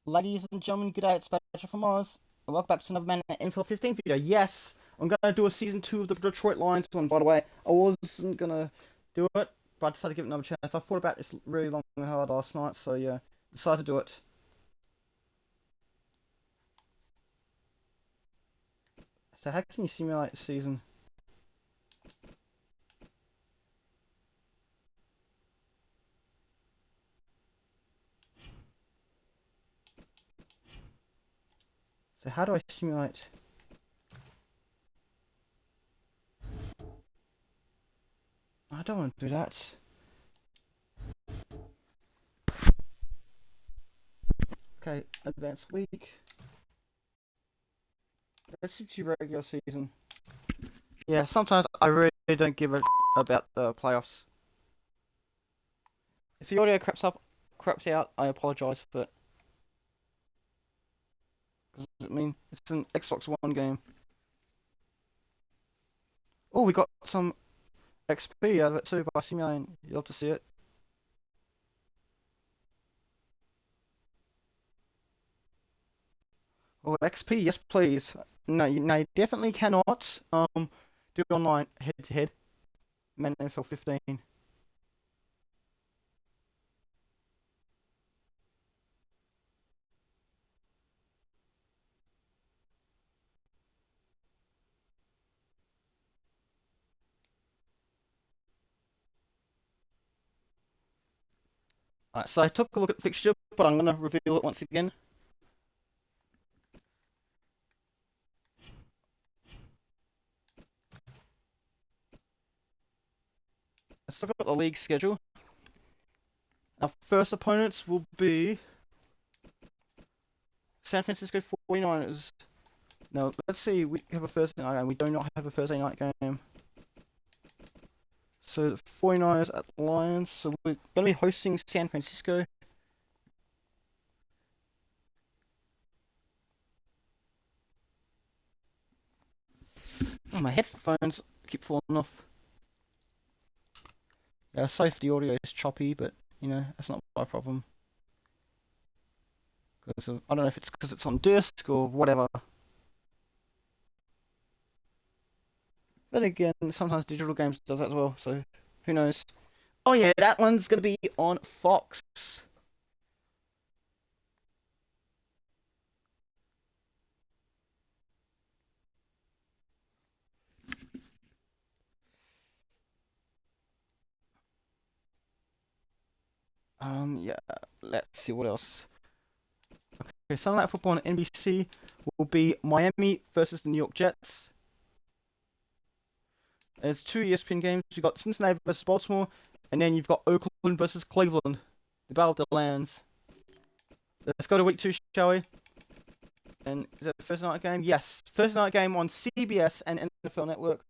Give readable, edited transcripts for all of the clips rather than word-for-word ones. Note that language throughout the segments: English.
Ladies and gentlemen, good day, it's Patrick from Mars, and welcome back to another Madden NFL 15 video. Yes, I'm gonna do a season 2 of the Detroit Lions one, by the way. I wasn't gonna do it, but I decided to give it another chance. I thought about this really long and hard last night, so yeah, decided to do it. So how can you simulate the season? So how do I simulate? I don't want to do that. Okay, advanced week. Let's do regular season. Yeah, sometimes I really don't give a about the playoffs. If the audio craps out, I apologize for it. Because I mean, it's an Xbox One game. Oh, we got some XP out of it too by simulating. You'll have to see it. Oh, XP, yes please. No, you definitely cannot do online head to head. Madden NFL 15. Alright, so I took a look at Fixture, but I'm gonna reveal it once again. Let's look at the league schedule. Our first opponents will be San Francisco 49ers. Now, let's see, we have a Thursday night game. We do not have a Thursday night game. So, the 49ers at Lions. So, we're going to be hosting San Francisco. Oh, my headphones keep falling off. Yeah, sorry if the audio is choppy, but, you know, that's not my problem. Because I don't know if it's because it's on disc or whatever. But again, sometimes digital games does that as well, so who knows. Oh yeah, that one's gonna be on Fox. Yeah, let's see what else. Okay, Sunday Night Football on NBC will be Miami versus the New York Jets. There's two ESPN games. You've got Cincinnati versus Baltimore, and then you've got Oakland versus Cleveland. The Battle of the Lands. Let's go to week 2, shall we? And is it the Thursday night game? Yes. Thursday night game on CBS and NFL Network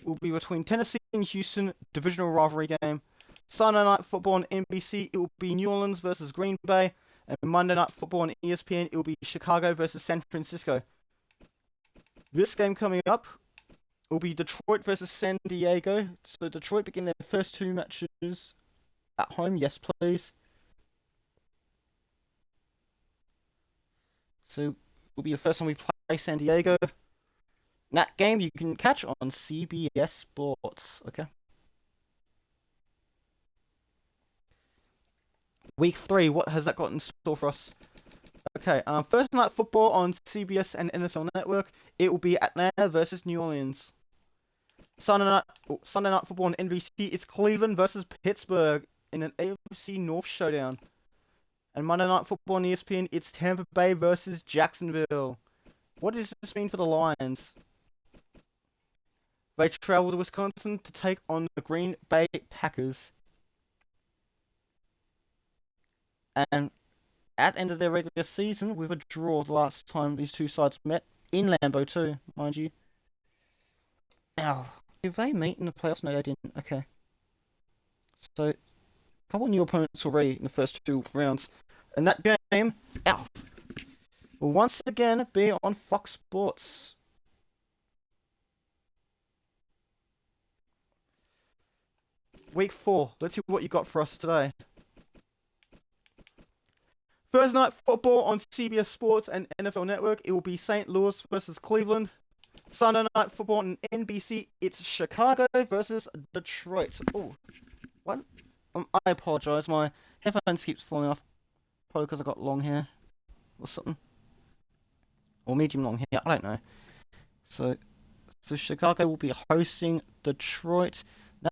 will be between Tennessee and Houston, divisional rivalry game. Sunday Night Football on NBC, it will be New Orleans versus Green Bay. And Monday Night Football on ESPN, it will be Chicago versus San Francisco. This game coming up will be Detroit versus San Diego. So Detroit begin their first two matches at home. Yes, please. So it will be the first time we play San Diego. That game you can catch on CBS Sports. Okay. Week 3, what has that got in store for us? Okay, first night football on CBS and NFL Network. It will be Atlanta versus New Orleans. Sunday night football on NBC. It's Cleveland versus Pittsburgh in an AFC North showdown. And Monday night football on ESPN. It's Tampa Bay versus Jacksonville. What does this mean for the Lions? They travel to Wisconsin to take on the Green Bay Packers. And at the end of their regular season, with a draw the last time these two sides met, in Lambeau too, mind you. Now, did they meet in the playoffs? No, they didn't. Okay. So, a couple new opponents already in the first two rounds. And that game, will once again be on Fox Sports. Week 4, let's see what you got for us today. Thursday night football on CBS Sports and NFL Network. It will be St. Louis versus Cleveland. Sunday night football on NBC. It's Chicago versus Detroit. Oh, what? I apologize. My headphones keeps falling off. Probably because I got long hair or something, or medium long hair. I don't know. So Chicago will be hosting Detroit.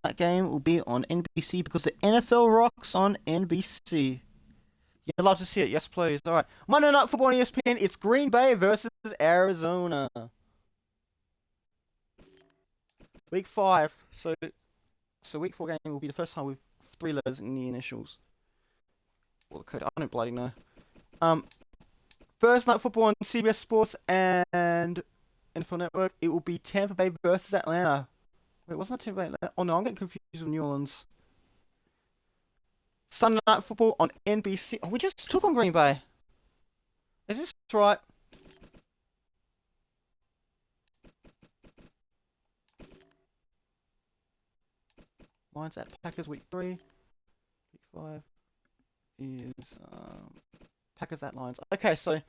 That game will be on NBC because the NFL rocks on NBC. You'd love to see it, yes please. Alright, Monday Night Football on ESPN, it's Green Bay versus Arizona. Week 5, so week 4 game will be the first time with 3 letters in the initials. Or the code, I don't bloody know. Thursday Night Football on CBS Sports and NFL Network, it will be Tampa Bay versus Atlanta. Wait, wasn't it Tampa Bay Atlanta? Oh no, I'm getting confused with New Orleans. Sunday Night Football on NBC. Oh, we just took on Green Bay. Is this right? Lions at Packers week 3. Week 5 is Packers at Lions. Okay, so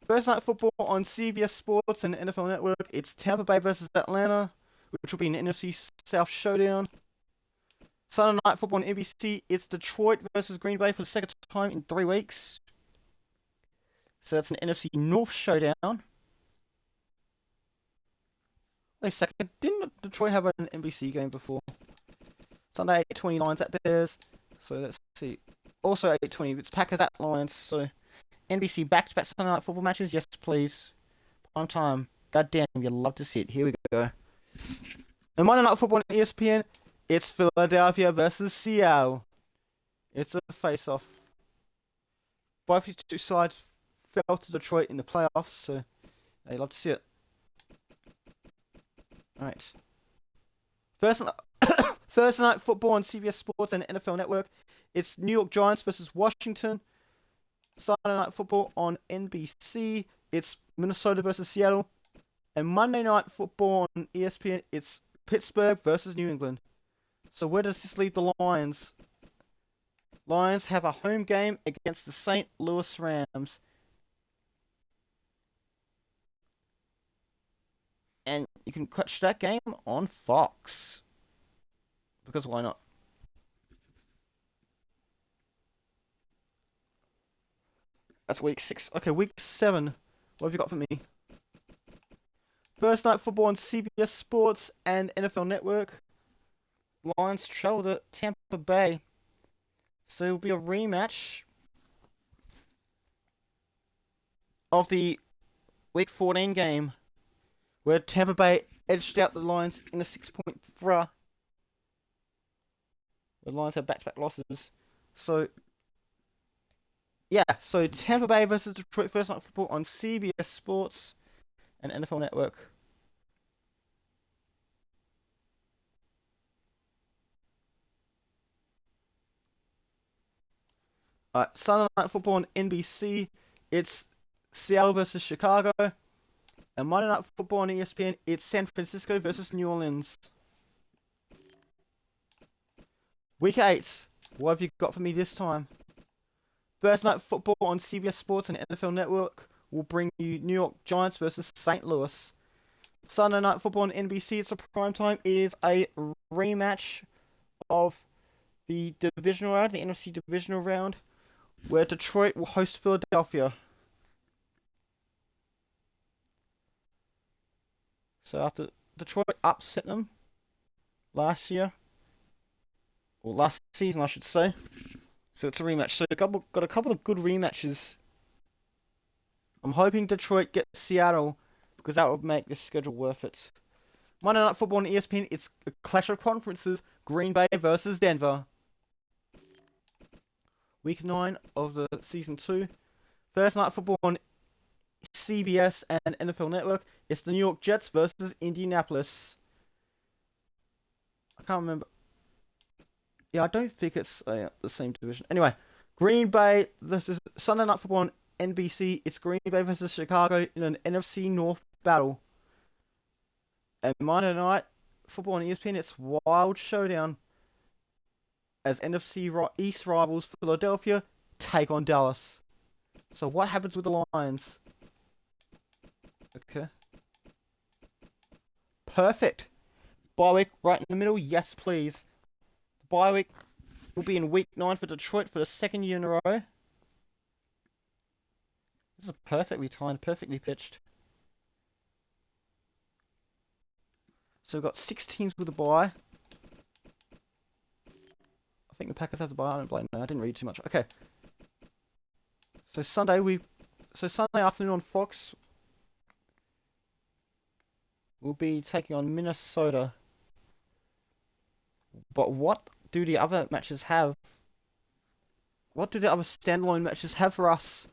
Thursday Night Football on CBS Sports and NFL Network. It's Tampa Bay versus Atlanta, which will be an NFC South showdown. Sunday Night Football on NBC, it's Detroit versus Green Bay for the second time in 3 weeks. So that's an NFC North showdown. Wait a second, didn't Detroit have an NBC game before? Sunday 8:20 Lions at Bears. So let's see. Also 8:20, it's Packers at Lions. So NBC back-to-back Sunday Night Football matches, yes please. Prime time. God damn, you love to see it. Here we go. And Monday Night Football on ESPN. It's Philadelphia versus Seattle. It's a face-off. Both these two sides fell to Detroit in the playoffs, so they love to see it. Alright. Thursday Night Football on CBS Sports and NFL Network. It's New York Giants versus Washington. Sunday Night Football on NBC. It's Minnesota versus Seattle. And Monday Night Football on ESPN. It's Pittsburgh versus New England. So where does this leave the Lions? Lions have a home game against the St. Louis Rams. And you can catch that game on Fox. Because why not? That's week 6. Okay, week 7. What have you got for me? Thursday Night Football on CBS Sports and NFL Network. Lions travel to Tampa Bay. So it'll be a rematch of the week 14 game where Tampa Bay edged out the Lions in a 6-point throw. The Lions have back-to-back losses. So yeah, so Tampa Bay versus Detroit Thursday Night Football on CBS Sports and NFL Network. Sunday Night Football on NBC, it's Seattle versus Chicago. And Monday Night Football on ESPN, it's San Francisco versus New Orleans. Week 8, what have you got for me this time? Thursday Night Football on CBS Sports and NFL Network will bring you New York Giants versus St. Louis. Sunday Night Football on NBC, it's a prime time. It is a rematch of the divisional round, the NFC divisional round, where Detroit will host Philadelphia. So after Detroit upset them last year, or last season I should say, so it's a rematch. So got a couple of good rematches. I'm hoping Detroit gets Seattle, because that would make this schedule worth it. Monday Night Football on ESPN, it's a clash of conferences, Green Bay versus Denver. Week 9 of the Season 2. Thursday Night Football on CBS and NFL Network. It's the New York Jets versus Indianapolis. I can't remember. Yeah, I don't think it's the same division. Anyway, Green Bay versus Sunday Night Football on NBC. It's Green Bay versus Chicago in an NFC North battle. And Monday Night Football on ESPN. It's Wild Showdown as NFC East rivals Philadelphia take on Dallas. So what happens with the Lions? Okay. Perfect. Bye week right in the middle. Yes, please. The bye week will be in week 9 for Detroit for the second year in a row. This is perfectly timed, perfectly pitched. So we've got 6 teams with a bye. I think the Packers have the bye. I don't blame them. I didn't read too much. Okay. So Sunday afternoon on Fox, we'll be taking on Minnesota. But what do the other matches have? What do the other standalone matches have for us?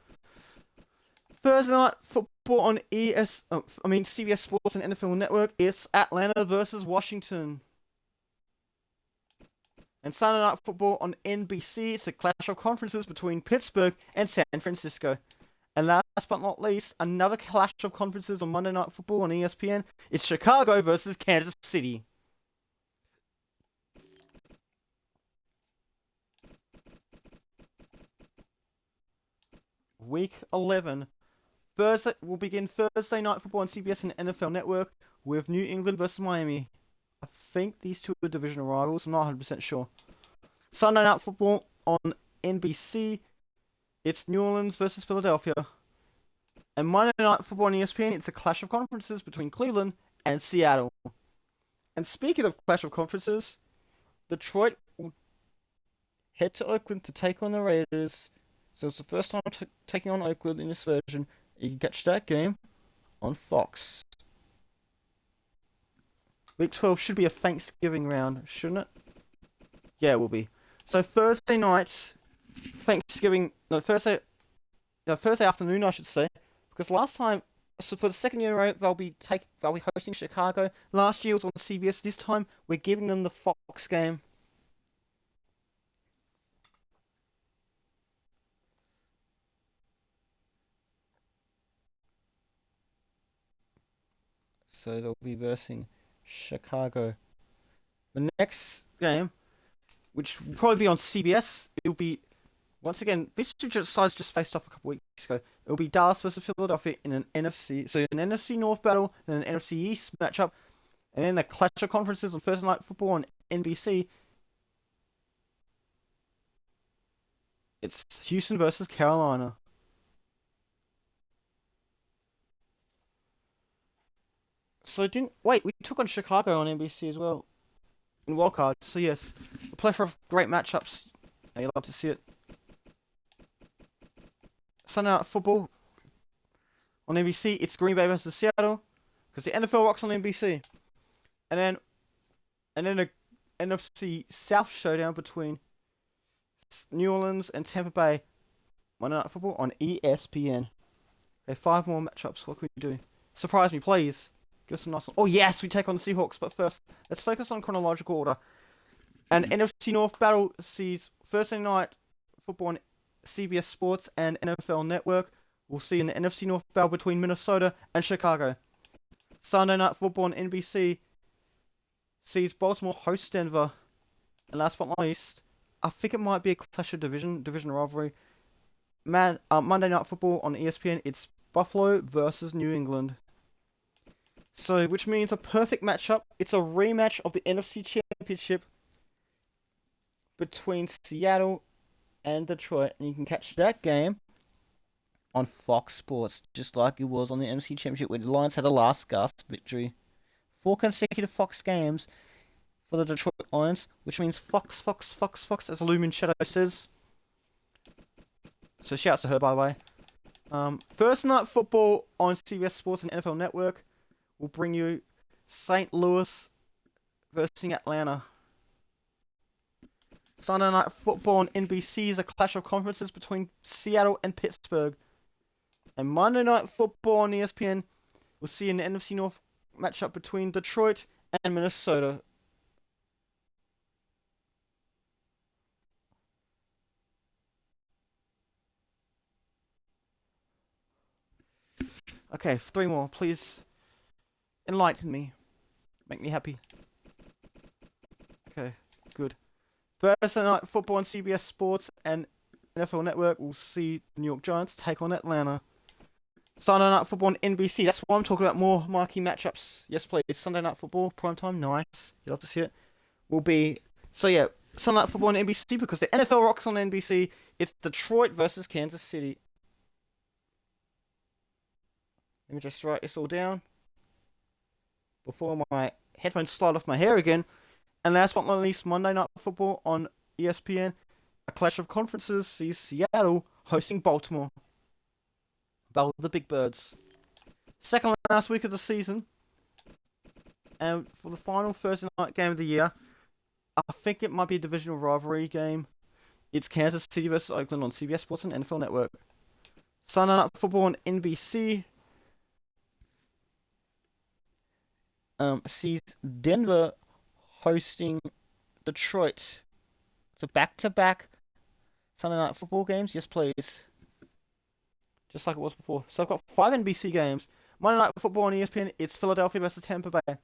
Thursday night football on CBS Sports and NFL Network. It's Atlanta versus Washington. And Sunday night football on NBC. It's a clash of conferences between Pittsburgh and San Francisco. And last but not least, another clash of conferences on Monday Night Football on ESPN. It's Chicago versus Kansas City. Week 11. Thursday will begin Thursday Night Football on CBS and NFL Network with New England versus Miami. I think these two are divisional rivals. I'm not 100% sure. Sunday Night Football on NBC. It's New Orleans versus Philadelphia. And Monday Night Football on ESPN. It's a clash of conferences between Cleveland and Seattle. And speaking of clash of conferences, Detroit will head to Oakland to take on the Raiders. So it's the first time taking on Oakland in this version. You can catch that game on Fox. Week 12 should be a Thanksgiving round, shouldn't it? Yeah, it will be. So Thursday night, Thursday afternoon, I should say, because last time, so for the second year in a row, they'll be hosting Chicago. Last year was on CBS. This time, we're giving them the Fox game. So they'll be versing Chicago. The next game, which will probably be on CBS, it'll be, once again, this sides just faced off a couple weeks ago. It'll be Dallas versus Philadelphia in an NFC, so an NFC North battle, then an NFC East matchup, and then the clash of conferences on Thursday Night Football on NBC. It's Houston versus Carolina. So we took on Chicago on NBC as well in wildcard. So yes, a plethora of great matchups. You love to see it. Sunday Night Football on NBC. It's Green Bay versus Seattle because the NFL rocks on NBC, and then a NFC South showdown between New Orleans and Tampa Bay. Monday Night Football on ESPN. Okay, 5 more matchups. What can we do? Surprise me, please. Give us some nice. Oh yes, we take on the Seahawks. But first, let's focus on chronological order. And NFC North battle sees Thursday Night Football on CBS Sports and NFL Network. We'll see an NFC North battle between Minnesota and Chicago. Sunday Night Football on NBC sees Baltimore host Denver. And last but not least, I think it might be a clash of division rivalry. Monday Night Football on ESPN, it's Buffalo versus New England. So, which means a perfect matchup. It's a rematch of the NFC Championship between Seattle and Detroit. And you can catch that game on Fox Sports, just like it was on the NFC Championship where the Lions had a last gasp victory. 4 consecutive Fox games for the Detroit Lions, which means Fox, as Lumen Shadow says. So shouts to her, by the way. First Night Football on CBS Sports and NFL Network will bring you St. Louis versus Atlanta. Sunday Night Football on NBC is a clash of conferences between Seattle and Pittsburgh. And Monday Night Football on ESPN will see an NFC North matchup between Detroit and Minnesota. Okay, 3 more. Please enlighten me. Make me happy. Okay, good. Thursday Night Football on CBS Sports and NFL Network, we'll see the New York Giants take on Atlanta. Sunday Night Football on NBC. That's why I'm talking about more marquee matchups. Yes, please. Sunday Night Football, primetime, nice. You love to see it. Will be... So, yeah, Sunday Night Football on NBC because the NFL rocks on NBC. It's Detroit versus Kansas City. Let me just write this all down before my headphones slide off my hair again. And last but not least, Monday Night Football on ESPN. A clash of conferences sees Seattle hosting Baltimore. Battle of the Big Birds. Second last week of the season. And for the final Thursday night game of the year, I think it might be a divisional rivalry game. It's Kansas City versus Oakland on CBS Sports and NFL Network. Sunday Night Football on NBC. Sees Denver hosting Detroit. So back-to-back Sunday Night Football games. Yes, please. Just like it was before. So I've got 5 NBC games. Monday Night Football on ESPN. It's Philadelphia versus Tampa Bay.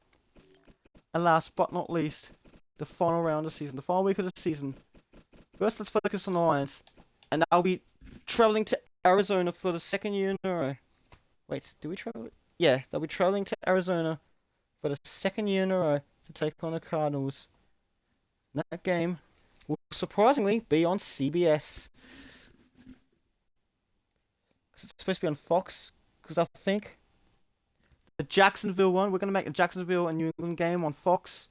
And last but not least, the final round of the season. The final week of the season. First, let's focus on the Lions. And I'll be traveling to Arizona for the second year in a row. Wait, do we travel? Yeah, they'll be traveling to Arizona for the second year in a row to take on the Cardinals. That game will surprisingly be on CBS. Because it's supposed to be on Fox. Because I think the Jacksonville one, we're going to make the Jacksonville and New England game on Fox.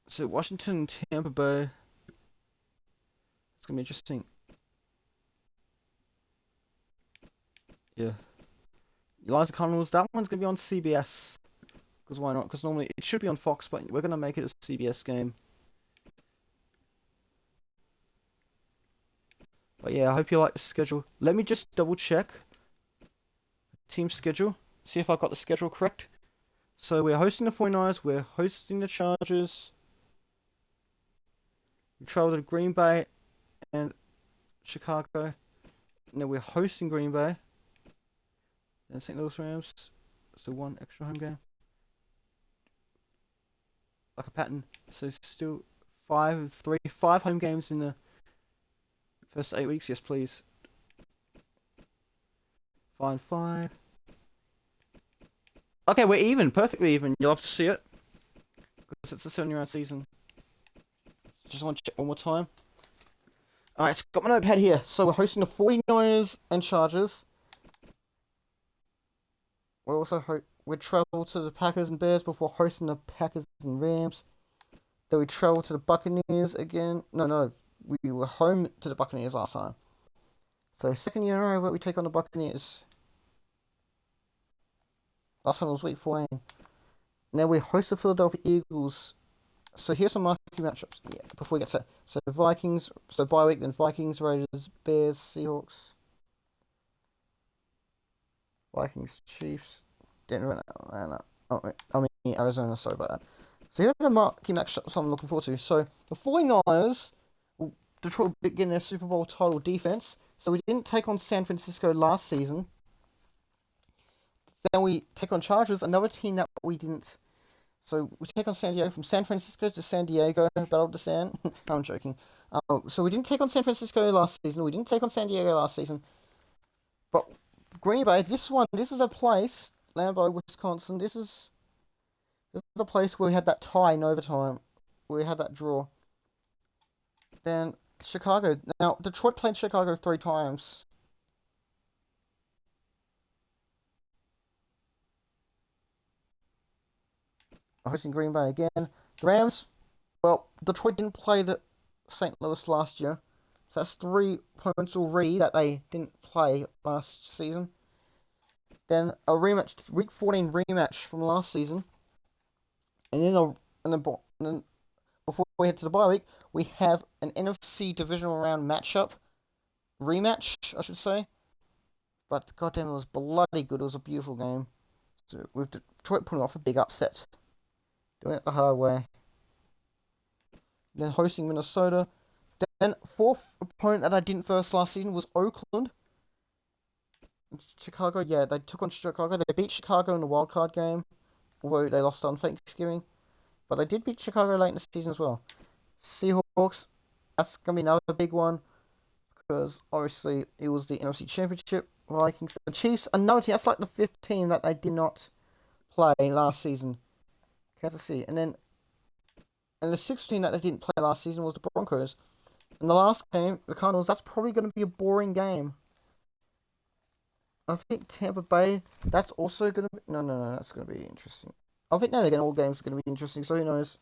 So Washington and Tampa Bay. It's going to be interesting. Yeah. Lions and Cardinals, that one's going to be on CBS. Because why not? Because normally it should be on Fox, but we're going to make it a CBS game. But yeah, I hope you like the schedule. Let me just double check team schedule. See if I got the schedule correct. So we're hosting the 49ers. We're hosting the Chargers. We travel to Green Bay and Chicago. And then we're hosting Green Bay. And St. Louis Rams. So one extra home game. Like a pattern. So still 5 home games in the first 8 weeks. Yes, please. Fine, 5. Okay, we're even. Perfectly even. You'll have to see it. Because it's a 7-round season. Just want to check one more time. Alright, it's got my notepad here. So we're hosting the 49ers and Chargers. We're also we travel to the Packers and Bears before hosting the Packers and Rams. Then we travel to the Buccaneers again. No, we were home to the Buccaneers last time. So second year in a row where we take on the Buccaneers. Last time was week 14. Now we host the Philadelphia Eagles. So here's some marquee matchups. Yeah, before we get to that. So Vikings, so bye week, then Vikings, Raiders, Bears, Seahawks. Vikings, Chiefs, Denver, and Atlanta. Arizona, sorry about that. So here are the marquee matchups I'm looking forward to. So the 49ers, Detroit begin their Super Bowl title defense. So we didn't take on San Francisco last season. Then we take on Chargers, another team that we didn't. So we take on San Diego, from San Francisco to San Diego, Battle of the San. I'm joking. So we didn't take on San Francisco last season. We didn't take on San Diego last season. But Green Bay, this is a place, Lambeau, Wisconsin. This is a place where we had that tie in overtime. We had that draw. Then Chicago. Now Detroit played Chicago 3 times. Hosting Green Bay again. The Rams, well, Detroit didn't play the St. Louis last year. So that's 3 opponents already that they didn't play last season. Then a rematch, week 14 rematch from last season. And then before we head to the bye week, we have an NFC divisional round rematch, I should say. But goddamn, it was bloody good. It was a beautiful game. So with Detroit putting off a big upset. Doing it the hard way. Then hosting Minnesota. Then 4th opponent that I didn't first last season was Oakland. Chicago, yeah, they took on Chicago. They beat Chicago in the wild card game, although they lost on Thanksgiving. But they did beat Chicago late in the season as well. Seahawks, that's gonna be another big one because obviously it was the NFC Championship. Vikings, the Chiefs, another team. That's like the fifth team that they did not play last season. Kansas City, and the sixth team that they didn't play last season was the Broncos. And the last game, the Cardinals. That's probably going to be a boring game. I think Tampa Bay. That's also going to be no. That's going to be interesting. I think now again all games are going to be interesting. So who knows?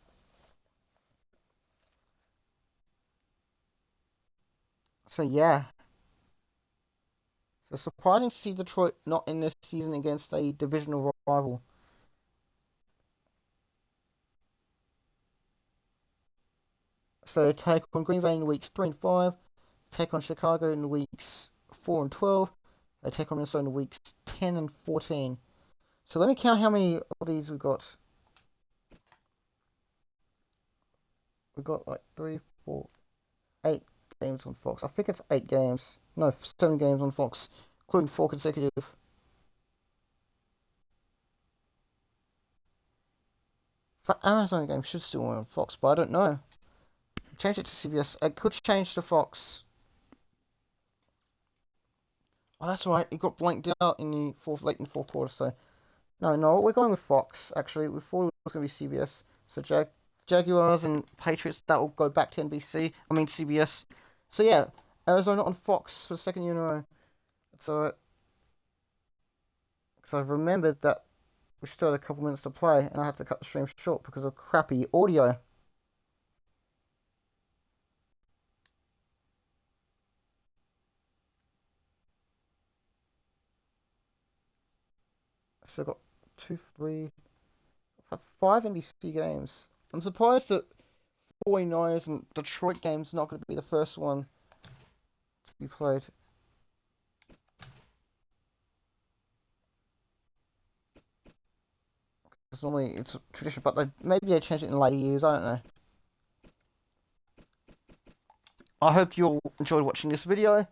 So yeah. So surprising to see Detroit not in this season against a divisional rival. So they take on Green Bay in weeks 3 and 5. Take on Chicago in weeks 4 and 12. They take on Minnesota in weeks 10 and 14. So let me count how many of these we got. We got like 3, 4, 8 games on Fox. I think it's 8 games. No, 7 games on Fox, including 4 consecutive. For Arizona game should still be on Fox, but I don't know. Change it to CBS. It could change to Fox. Oh, that's right. It got blanked out in the late in the fourth quarter. So no, we're going with Fox. Actually, we thought it was going to be CBS. So Jaguars and Patriots, that will go back to NBC. I mean CBS. So yeah, Arizona on Fox for the second year in a row. So, because I remembered that we still had a couple minutes to play, and I had to cut the stream short because of crappy audio. So I got 2, 3, 5 NBC games. I'm surprised that 49ers and Detroit game's not going to be the first one to be played. Because normally it's a tradition, but maybe they changed it in later years, I don't know. I hope you all enjoyed watching this video.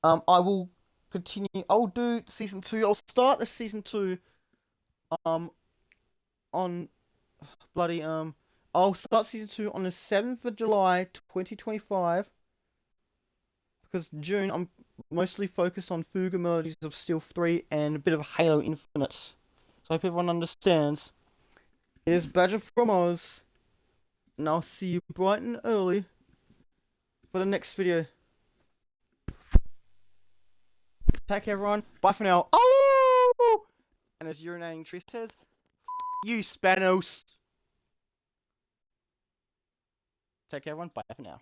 I will continue. I'll do season 2. I'll start the season 2 on bloody I'll start season 2 on the 7th of July 2025 because June I'm mostly focused on Fuga Melodies of Steel 3 and a bit of Halo Infinite. So I hope everyone understands. It is Badger from Oz, and I'll see you bright and early for the next video. Take care, everyone. Bye for now. Oh! And as urinating Tree says, you Spanos. Take care, everyone. Bye for now.